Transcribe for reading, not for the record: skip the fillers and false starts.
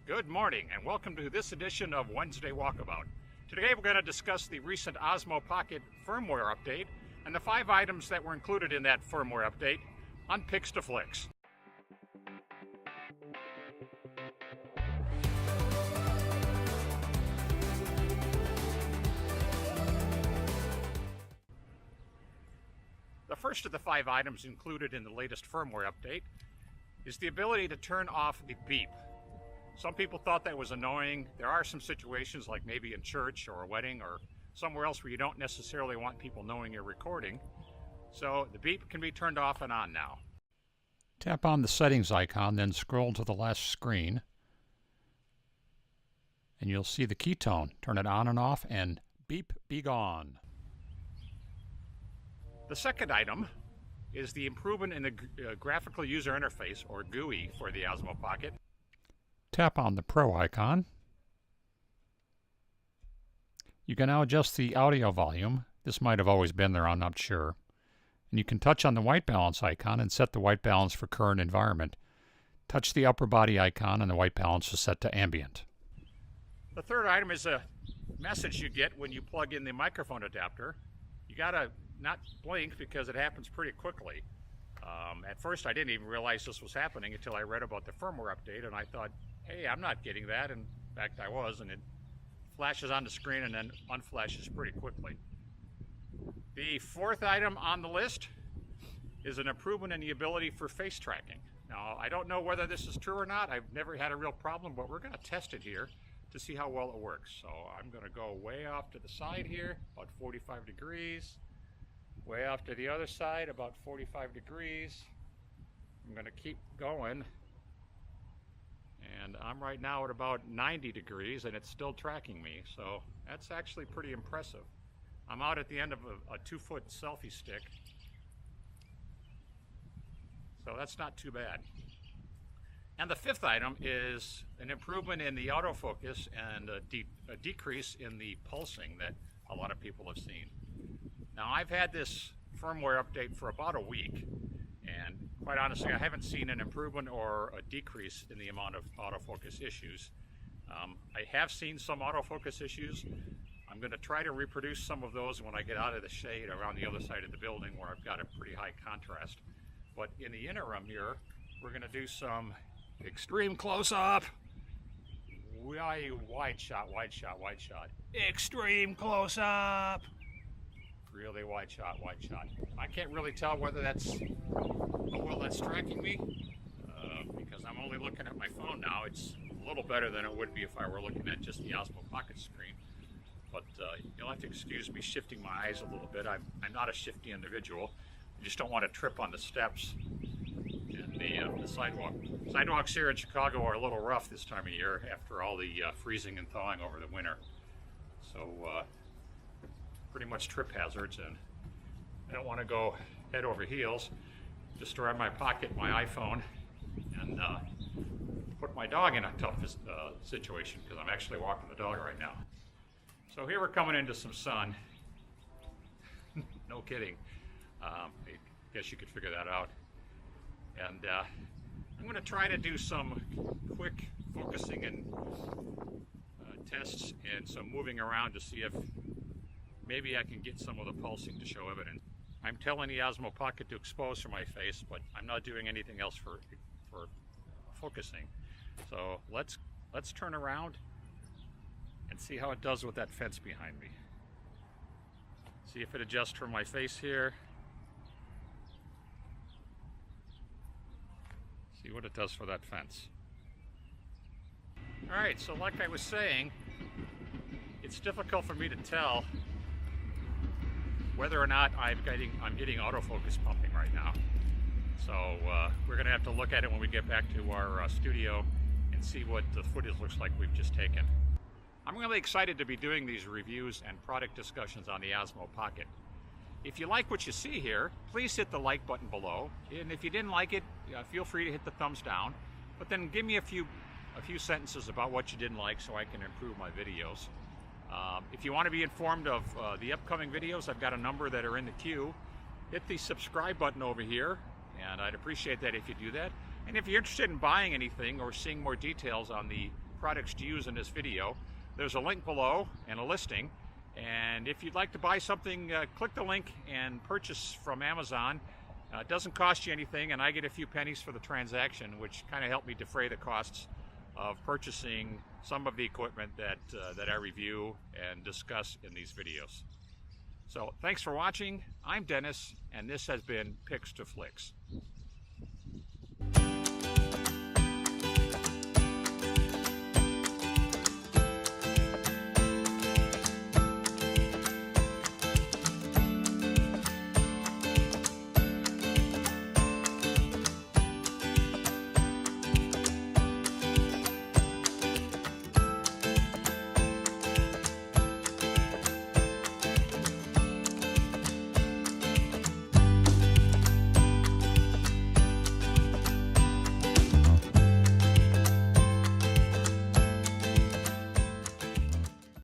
Good morning and welcome to this edition of Wednesday Walkabout. Today we're going to discuss the recent Osmo Pocket firmware update and the 5 items that were included in that firmware update on Picks to Flicks. The first of the 5 items included in the latest firmware update is the ability to turn off the beep. Some people thought that was annoying. There are some situations, like maybe in church or a wedding or somewhere else, where you don't necessarily want people knowing you're recording. So the beep can be turned off and on now. Tap on the settings icon, then scroll to the last screen, and you'll see the key tone. Turn it on and off, and beep be gone. The second item is the improvement in the graphical user interface, or GUI, for the Osmo Pocket. Tap on the Pro icon. You can now adjust the audio volume. This might have always been there, I'm not sure. And you can touch on the white balance icon and set the white balance for current environment. Touch the upper body icon and the white balance is set to ambient. The third item is a message you get when you plug in the microphone adapter. You gotta not blink because it happens pretty quickly. At first I didn't even realize this was happening until I read about the firmware update, and I thought, hey, I'm not getting that. And in fact, I was, and it flashes on the screen and then unflashes pretty quickly. The fourth item on the list is an improvement in the ability for face tracking. Now, I don't know whether this is true or not. I've never had a real problem, but we're going to test it here to see how well it works. So I'm going to go way off to the side here, about 45 degrees. Way off to the other side, about 45 degrees. I'm going to keep going. And I'm right now at about 90 degrees and it's still tracking me. So that's actually pretty impressive. I'm out at the end of a 2-foot selfie stick. So that's not too bad. And the fifth item is an improvement in the autofocus and a decrease in the pulsing that a lot of people have seen. Now, I've had this firmware update for about a week, and quite honestly, I haven't seen an improvement or a decrease in the amount of autofocus issues. I have seen some autofocus issues. I'm going to try to reproduce some of those when I get out of the shade around the other side of the building where I've got a pretty high contrast. But in the interim here, we're going to do some extreme close-up. Wide shot, wide shot, wide shot. Extreme close-up. Really wide shot, wide shot. I can't really tell whether that's how well that's tracking me because I'm only looking at my phone now. It's a little better than it would be if I were looking at just the Osmo Pocket screen. But you'll have to excuse me shifting my eyes a little bit. I'm not a shifty individual. I just don't want to trip on the steps and the sidewalk. Sidewalks here in Chicago are a little rough this time of year after all the freezing and thawing over the winter. So pretty much trip hazards, and I don't want to go head over heels. Just throw in my pocket my iPhone and put my dog in a tough situation because I'm actually walking the dog right now. So here we're coming into some sun. No kidding. I guess you could figure that out. And I'm going to try to do some quick focusing and tests and some moving around to see if maybe I can get some of the pulsing to show evidence. I'm telling the Osmo Pocket to expose for my face, but I'm not doing anything else for focusing. So let's turn around and see how it does with that fence behind me. See if it adjusts for my face here. See what it does for that fence. All right, so like I was saying, it's difficult for me to tell whether or not I'm getting autofocus pumping right now. So we're going to have to look at it when we get back to our studio and see what the footage looks like we've just taken. I'm really excited to be doing these reviews and product discussions on the Osmo Pocket. If you like what you see here, please hit the like button below. And if you didn't like it, feel free to hit the thumbs down. But then give me a few sentences about what you didn't like so I can improve my videos. If you want to be informed of the upcoming videos, I've got a number that are in the queue. Hit the subscribe button over here, and I'd appreciate that if you do that. And if you're interested in buying anything or seeing more details on the products to use in this video. There's a link below and a listing. And if you'd like to buy something, click the link and purchase from Amazon. It doesn't cost you anything, and I get a few pennies for the transaction, which kind of helped me defray the costs of purchasing some of the equipment that I review and discuss in these videos. So thanks for watching. I'm Dennis, and this has been Picks to Flicks.